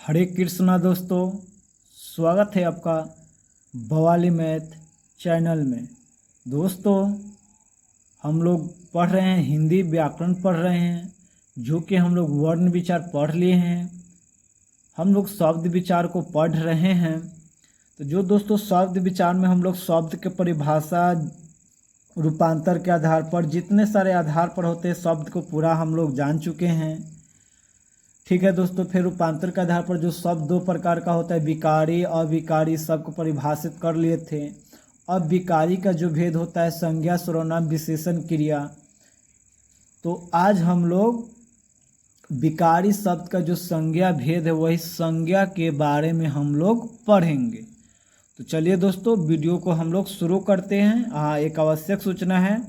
हरे कृष्णा दोस्तों, स्वागत है आपका बवाली मैथ चैनल में। दोस्तों, हम लोग पढ़ रहे हैं हिंदी व्याकरण पढ़ रहे हैं, जो कि हम लोग वर्ण विचार पढ़ लिए हैं। हम लोग शब्द विचार को पढ़ रहे हैं। तो जो दोस्तों शब्द विचार में हम लोग शब्द के परिभाषा रूपांतर के आधार पर जितने सारे आधार पर होते हैं शब्द को पूरा हम लोग जान चुके हैं। ठीक है दोस्तों, फिर रूपांतर के आधार पर जो शब्द दो प्रकार का होता है, विकारी अविकारी, सबको परिभाषित कर लिए थे। अब विकारी का जो भेद होता है संज्ञा सर्वनाम विशेषण क्रिया। तो आज हम लोग विकारी शब्द का जो संज्ञा भेद है वही संज्ञा के बारे में हम लोग पढ़ेंगे। तो चलिए दोस्तों, वीडियो को हम लोग शुरू करते हैं। एक आवश्यक सूचना है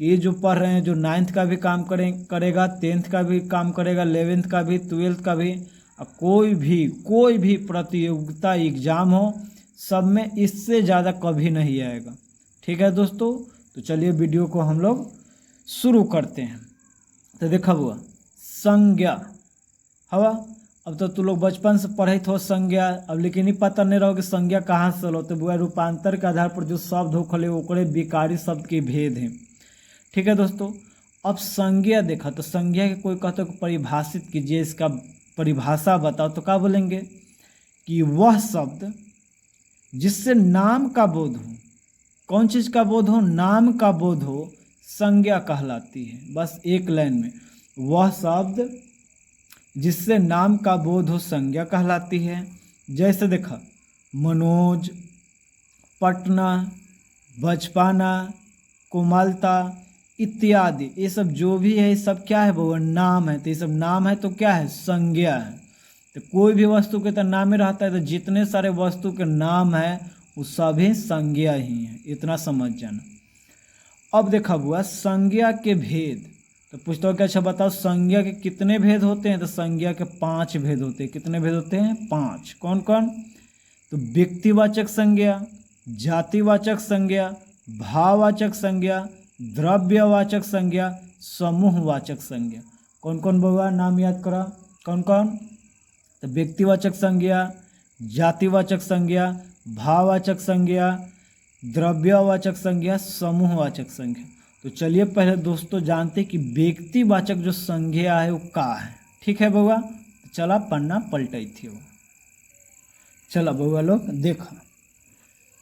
कि ये जो पढ़ रहे हैं, जो 9th का भी काम करेगा, 10th का भी काम करेगा, 11th का भी, 12th का भी, कोई भी प्रतियोगिता एग्जाम हो, सब में इससे ज़्यादा कभी नहीं आएगा। ठीक है दोस्तों, तो चलिए वीडियो को हम लोग शुरू करते हैं। तो देखा हुआ संज्ञा हवा, अब तो तुम लोग बचपन से पढ़े थे संज्ञा, अब लेकिन ही पता नहीं रहो कि संज्ञा कहाँ से लो। तो बुआ रूपांतर के आधार पर जो शब्द होखले ओकरे विकारी शब्द के भेद हैं। ठीक है दोस्तों, अब संज्ञा देखा तो संज्ञा के कोई कहते को परिभाषित कीजिए, इसका परिभाषा बताओ। तो क्या बोलेंगे कि वह शब्द जिससे नाम का बोध हो, कौन चीज़ का बोध हो, नाम का बोध हो, संज्ञा कहलाती है। बस एक लाइन में, वह शब्द जिससे नाम का बोध हो संज्ञा कहलाती है। जैसे देखा मनोज, पटना, बचपना, कोमलता इत्यादि, ये सब जो भी है ये सब क्या है, वो नाम है। तो ये सब नाम है तो क्या है, संज्ञा है। तो कोई भी वस्तु के तो नाम ही रहता है, तो जितने सारे वस्तु के नाम है वो सभी संज्ञा ही है, इतना समझ जाना। अब देखा हुआ संज्ञा के भेद। तो पूछता हो कि अच्छा बताओ संज्ञा के कितने भेद होते हैं। तो संज्ञा के 5 भेद होते हैं। कितने भेद होते हैं, 5। कौन कौन, तो व्यक्तिवाचक संज्ञा, जातिवाचक संज्ञा, भाववाचक संज्ञा, द्रव्यवाचक संज्ञा, समूहवाचक संज्ञा। कौन कौन बउआ, नाम याद करा, कौन कौन। तो व्यक्तिवाचक संज्ञा, जातिवाचक संज्ञा, भाववाचक संज्ञा, द्रव्यवाचक संज्ञा, समूहवाचक संज्ञा। तो चलिए पहले दोस्तों जानते कि व्यक्तिवाचक जो संज्ञा है वो क्या है। ठीक है बउआ, चला पन्ना पलटाई थी वो, चला बउआ लोग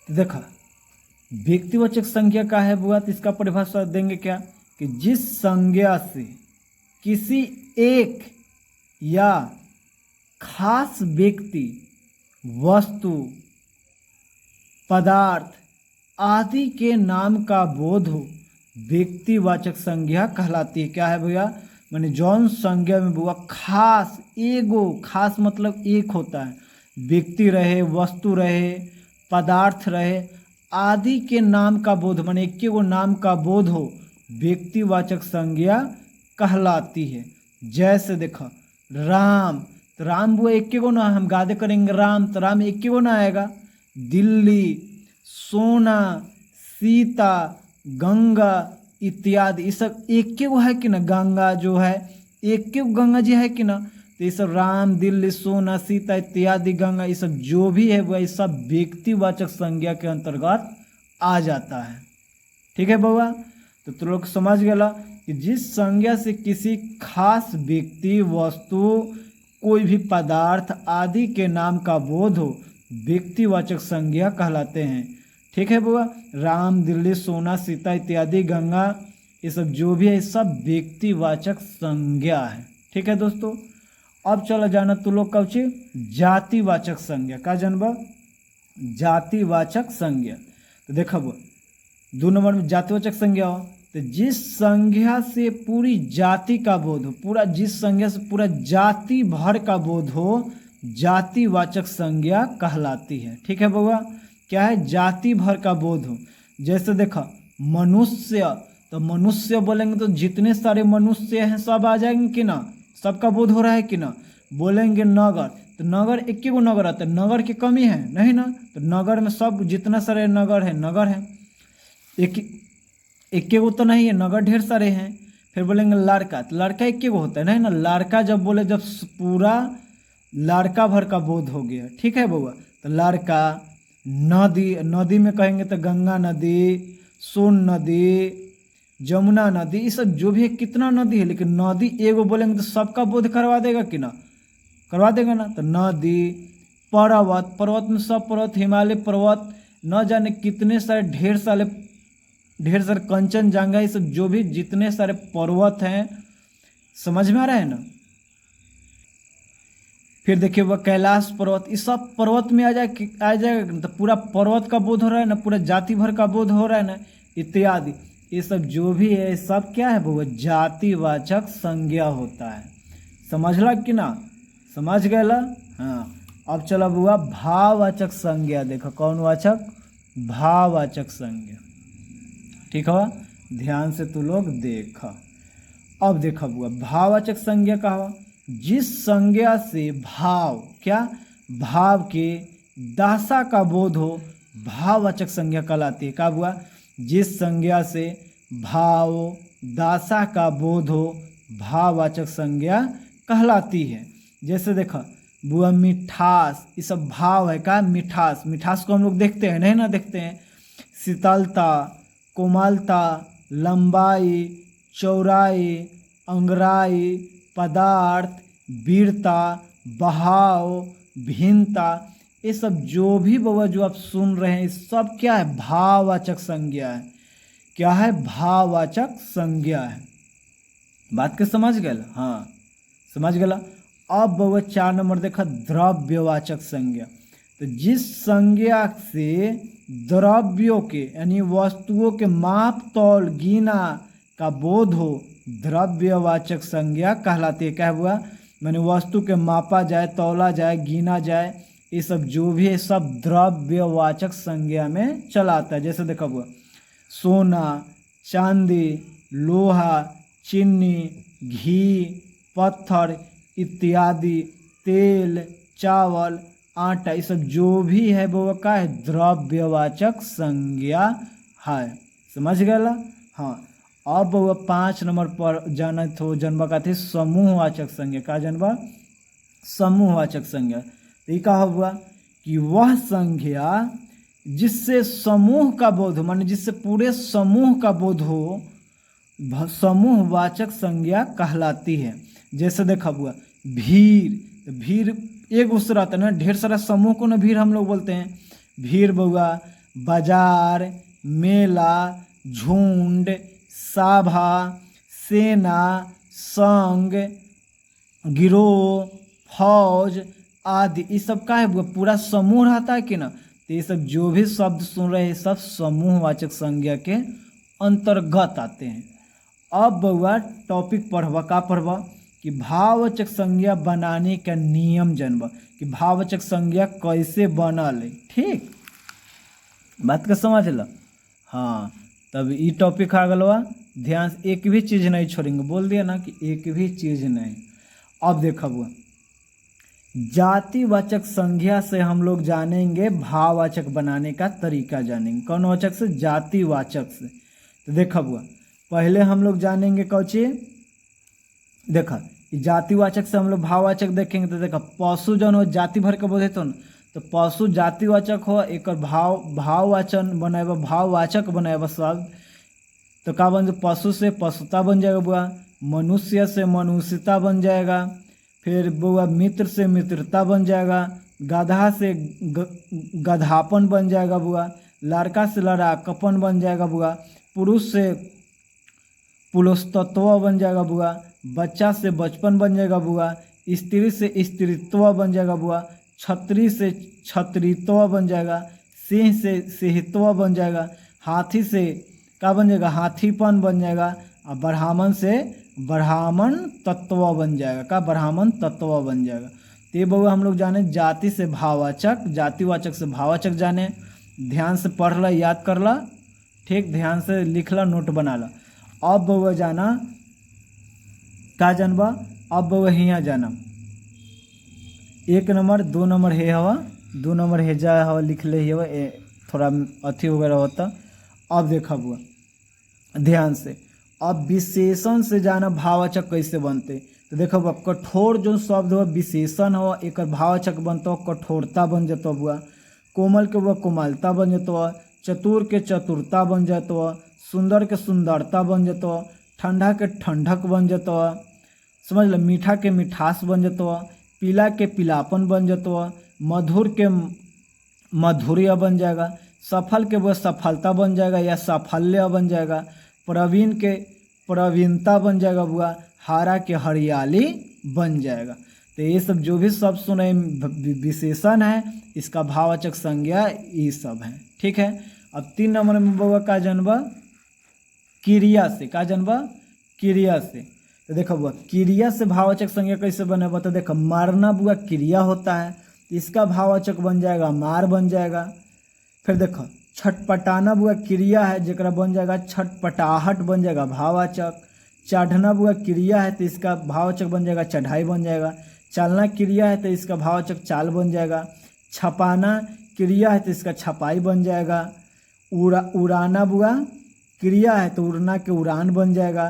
देखा व्यक्तिवाचक संज्ञा का है बुआ। तो इसका परिभाषा देंगे क्या कि जिस संज्ञा से किसी एक या खास व्यक्ति, वस्तु, पदार्थ आदि के नाम का बोध हो, व्यक्तिवाचक संज्ञा कहलाती है। क्या है भैया, माने जौन संज्ञा में बुआ खास, एगो, खास मतलब एक होता है, व्यक्ति रहे, वस्तु रहे, पदार्थ रहे आदि के नाम का बोध, माने एक वो नाम का बोध हो, व्यक्तिवाचक संज्ञा कहलाती है। जैसे देखो राम, तो राम वो एक को ना, हम गादे करेंगे राम, तो राम एक को ना आएगा। दिल्ली, सोना, सीता, गंगा इत्यादि, ये सब एक को है कि ना। गंगा जो है एक को, गंगा जी है कि ना। तो ये सब राम, दिल्ली, सोना, सीता इत्यादि, गंगा, ये सब जो भी है वह सब व्यक्तिवाचक संज्ञा के अंतर्गत आ जाता है। ठीक है बउआ, तो तुम लोग समझ गया कि जिस संज्ञा से किसी खास व्यक्ति, वस्तु, कोई भी पदार्थ आदि के नाम का बोध हो, व्यक्तिवाचक संज्ञा कहलाते हैं। ठीक है बउआ, राम, दिल्ली, सोना, सीता इत्यादि, गंगा, ये सब जो भी है सब व्यक्तिवाचक संज्ञा है। ठीक है दोस्तों, अब चलो जाना तू लोग कब ची जातिवाचक संज्ञा। का जानबा, जातिवाचक संज्ञा। तो देखा वो 2 नंबर में जातिवाचक संज्ञा हो, तो जिस संज्ञा से पूरी जाति का बोध हो, पूरा जिस संज्ञा से पूरा जाति भर का बोध हो, जातिवाचक संज्ञा कहलाती है। ठीक है बउआ, क्या है, जाति भर का बोध हो। जैसे देखा मनुष्य, तो मनुष्य बोलेंगे तो जितने सारे मनुष्य हैं सब आ जाएंगे कि ना, सबका बोध हो रहा है कि ना। बोलेंगे नगर, तो नगर एक को नगर आता है, नगर की कमी है नहीं ना। तो नगर में सब जितना सारे नगर है, नगर है, एक को तो नहीं है, नगर ढेर सारे हैं। फिर बोलेंगे लड़का, तो लड़का एक को होता है नहीं ना। लड़का जब बोले, जब पूरा लड़का भर का बोध हो गया। ठीक है बउआ, तो लड़का, नदी, नदी में कहेंगे तो गंगा नदी, सोन नदी, जमुना नदी, ये सब जो भी है, कितना नदी है, लेकिन नदी एगो बोलेंगे तो सबका बोध करवा देगा कि ना, करवा देगा ना। तो नदी, पर्वत, पर्वत में सब पर्वत, हिमालय पर्वत, न जाने कितने सारे, ढेर सारे कंचनजंगा, ये सब जो भी जितने सारे पर्वत हैं, समझ में आ रहा है ना। फिर देखिए वह कैलाश पर्वत, इस सब पर्वत में आ जाएगा, तो पूरा पर्वत का बोध हो रहा है ना, पूरा जाति भर का बोध हो रहा है ना, इत्यादि। ये सब जो भी है सब क्या है वो जातिवाचक संज्ञा होता है। समझला कि ना, समझ गया। हाँ, अब चलो बुआ भाववाचक संज्ञा देखो, कौन वाचक, भाववाचक संज्ञा। ठीक है, ध्यान से तू लोग देख। अब देखो बुआ भाववाचक संज्ञा का हुआ जिस संज्ञा से भाव, क्या, भाव के दासा का बोध हो, भाववाचक संज्ञा कहलाती है। क्या हुआ, जिस संज्ञा से भाव दासा का बोध हो, भाववाचक संज्ञा कहलाती है। जैसे देखो बुआ मिठास, ये सब भाव है। क्या, मिठास, मिठास को हम लोग देखते हैं नहीं ना, देखते हैं। शीतलता, कोमलता, लंबाई, चौड़ाई, अंगराई, पदार्थ, वीरता, बहाव, भिन्नता, ये सब जो भी बउआ जो आप सुन रहे हैं, सब क्या है, भाववाचक संज्ञा है। क्या है, भाववाचक संज्ञा है। बात के समझ गए, हाँ समझ गया। अब बउआ 4 नंबर देखा द्रव्यवाचक संज्ञा। तो जिस संज्ञा से द्रव्यों के यानी वस्तुओं के माप तौल गिना का बोध हो, द्रव्यवाचक संज्ञा कहलाती है। क्या हुआ, मैंने वस्तु के मापा जाए, तौला जाए, गिना जाए, ये सब जो भी है सब द्रव्यवाचक संज्ञा में चलाता है। जैसे देखो हुआ सोना, चांदी, लोहा, चीनी, घी, पत्थर इत्यादि, तेल, चावल, आटा, ये सब जो भी है वो क्या है, द्रव्यवाचक संज्ञा है। समझ गया। हाँ, अब वह 5 नंबर पर जाना तो जनबा का थे समूहवाचक संज्ञा। का जनबा, समूहवाचक संज्ञा। तो ये कहा हुआ कि वह संज्ञा जिससे समूह का बोध हो, माने जिससे पूरे समूह का बोध हो, समूहवाचक संज्ञा कहलाती है। जैसे देखा हुआ भीड़, भीड़ एक उससे रहता है ना, ढेर सारा समूह को ना भीड़ हम लोग बोलते हैं। भीड़ बउआ बाजार, मेला, झुंड, सभा, सेना, संघ, गिरोह, फौज आदि, ये सब का है, पूरा समूह रहता है कि ना। तो ये सब जो भी शब्द सुन रहे हैं सब समूहवाचक संज्ञा के अंतर्गत आते हैं। अब बउआ टॉपिक पढ़वा, का पढ़वा कि भाववाचक संज्ञा बनाने का नियम जानबा, कि भाववाचक संज्ञा कैसे बनल है। ठीक, बात का समझ लो। हाँ, तब ये टॉपिक आ गलवा, ध्यान से एक भी चीज़ नहीं छोड़ेंगे, बोल दिया ना कि एक भी चीज़ नहीं। अब देखा हुआ जातिवाचक संज्ञा से हम लोग जानेंगे भाववाचक बनाने का तरीका जानेंगे। कौन वाचक से, जातिवाचक से। तो देखा हुआ पहले हम लोग जानेंगे कौची, देखा जातिवाचक से हम लोग भाववाचक देखेंगे। तो देखा पशु जन हो जाति भर के बोधे तो न, तो पशु जातिवाचक हो, एक भाववाचन बनाएगा, भाववाचक बनाएगा शब्द। तो का बन, पशु से पशुता बन जाएगा बुआ, मनुष्य से मनुष्यता बन जाएगा, फिर बुआ मित्र से मित्रता बन जाएगा, गधा से गधापन बन जाएगा बुआ, लड़का से लड़ाकपन बन जाएगा बुआ, पुरुष से पुरुषत्व बन जाएगा बुआ, बच्चा से बचपन बन जाएगा बुआ, स्त्री से स्त्रीत्व बन जाएगा बुआ, छत्री से छत्रीत्व बन जाएगा, सिंह से सिंहत्व बन जाएगा, हाथी से क्या बन जाएगा, हाथीपन बन जाएगा, और ब्राह्मण से ब्राह्मण तत्व बन जाएगा। का, ब्राह्मण तत्व बन जाएगा। तो ये बउआ हम लोग जाने जाति से भाववाचक, जातिवाचक से भाववाचक जाने। ध्यान से पढ़ ला, याद कर ला, ठीक, ध्यान से लिख ला, नोट बना ला। अब बउआ जाना का जानबा, अब बउआ हियाँ जाना 1 नंबर 2 नंबर हे हवा, 2 नंबर हे जा हवा लिख ले हवा, थोड़ा अथी वगैरह होता। अब देखा बुआ ध्यान से, अब विशेषण से जाना भाववाचक कैसे बनते। तो देखो बुआ कठोर जो शब्द हो विशेषण हो एक भाववाचक बनता कठोरता बन जाता बुआ। कोमल के बुआ कोमलता बन जाता, चतुर के चतुरता बन जाता, सुंदर के सुंदरता बन जाता, ठंडा के ठंडक बन जाता, समझ लो, मीठा के मिठास बन जाता, पीला के पीलापन बन जाता, मधुर के मधुर्य बन जाएगा, सफल के वो सफलता बन जाएगा या साफल्य बन जाएगा, प्रवीण के प्रवीणता बन जाएगा बुआ, हरा के हरियाली बन जाएगा। तो ये सब जो भी शब्द सुने विशेषण है इसका भाववाचक संज्ञा ये सब है। ठीक है। अब 3 नंबर में बुआ का जनबा क्रिया से, का जनबा क्रिया से। तो देखो बुआ क्रिया से भाववाचक संज्ञा कैसे बनेगा, तो देखो मारना बुआ क्रिया होता है, इसका भाववाचक बन जाएगा मार बन जाएगा। फिर देखो छटपटाना बुआ क्रिया है जेकरा बन जाएगा छटपटाहट बन जाएगा भाववाचक। चढ़ना बुआ क्रिया है तो इसका भाववाचक बन जाएगा चढ़ाई बन जाएगा। चलना क्रिया है तो इसका भाववाचक चाल बन जाएगा। छपाना क्रिया है तो इसका छपाई बन जाएगा। उड़ाना बुआ क्रिया है तो उड़ना के उड़ान बन जाएगा।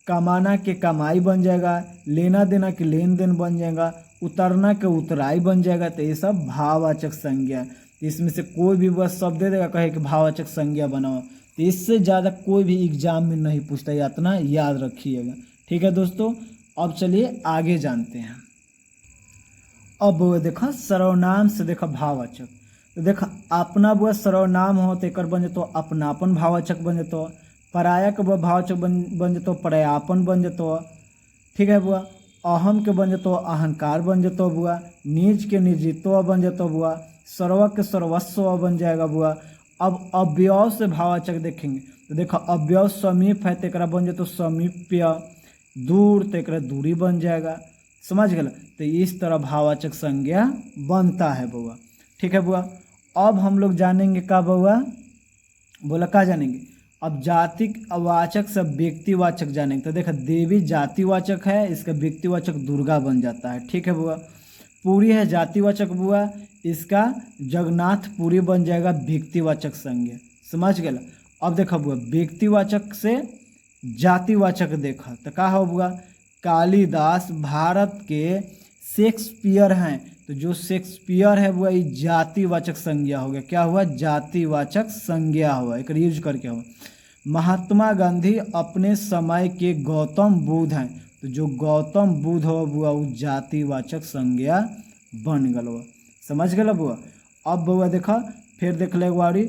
कमाना के कमाई बन जाएगा। लेना देना के लेन देन बन जाएगा। उतरना के उतराई बन जाएगा। तो ये सब भाववाचक संज्ञा। इसमें से कोई भी बस शब्द दे देगा कहे कि भाववाचक संज्ञा बनाओ, तो इससे ज़्यादा कोई भी एग्जाम में नहीं पूछता, या इतना याद रखिएगा। ठीक है दोस्तों, अब चलिए आगे जानते हैं। अब देखो सर्वनाम से देखो भाववाचक, तो देखो अपना बुआ सर्वनाम हो तो एक बन जातो अपनापन भाववाचक बन जातो। पराया के बुआ भाववाचक बन जातो परायापन बन जातो। ठीक है बुआ। अहम के बन जातो अहंकार बन जातो बुआ। निज के निजित्व बन जातो बुआ। सर्व के सर्वस्व बन जाएगा बुआ। अब अव्यय से भाववाचक देखेंगे, तो देखो अव्यय समीप है तो एक बन जातो समीप्य। दूर तो एक दूरी बन जाएगा। समझ गए। तो इस तरह भाववाचक संज्ञा बनता है बुआ। ठीक है बुआ। अब हम लोग जानेंगे का बुआ, बोला का जानेंगे, अब जातिवाचक से व्यक्तिवाचक जानेंगे। तो देखो देवी जातिवाचक है, इसका व्यक्तिवाचक दुर्गा बन जाता है। ठीक है बुआ। पूरी है जातिवाचक बुआ, इसका जगन्नाथ पुरी बन जाएगा व्यक्तिवाचक संज्ञा। समझ गए। अब देखो बुआ व्यक्तिवाचक से जातिवाचक देखा तो का हो बुआ, कालिदास भारत के शेक्सपियर हैं, तो जो शेक्सपियर है वो ये जातिवाचक संज्ञा हो गया। क्या हुआ, जातिवाचक संज्ञा हुआ, एक यूज करके हुआ। महात्मा गांधी अपने समय के गौतम बुद्ध हैं, तो जो गौतम बुद्ध हो बुआ वो जातिवाचक संज्ञा बन गल हुआ। समझ गल बुआ। अब बुआ देखा फिर देख ले बारी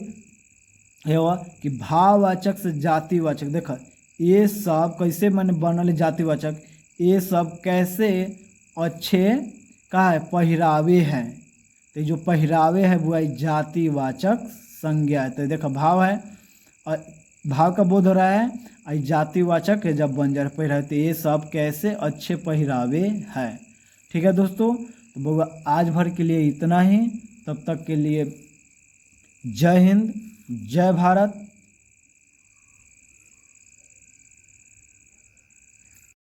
हुआ कि भाववाचक से जातिवाचक। देखा ये सब कैसे मैंने बनल जातिवाचक, ये सब कैसे अच्छे का है पहरावे हैं, तो जो पहरावे है वो जातिवाचक संज्ञा है। तो देखो भाव है और भाव का बोध हो रहा है और जातिवाचक है जब बन जा रहा पहरावे, तो ये सब कैसे अच्छे पहरावे है। ठीक है दोस्तों, तो बउआ आज भर के लिए इतना ही। तब तक के लिए जय हिंद, जय भारत।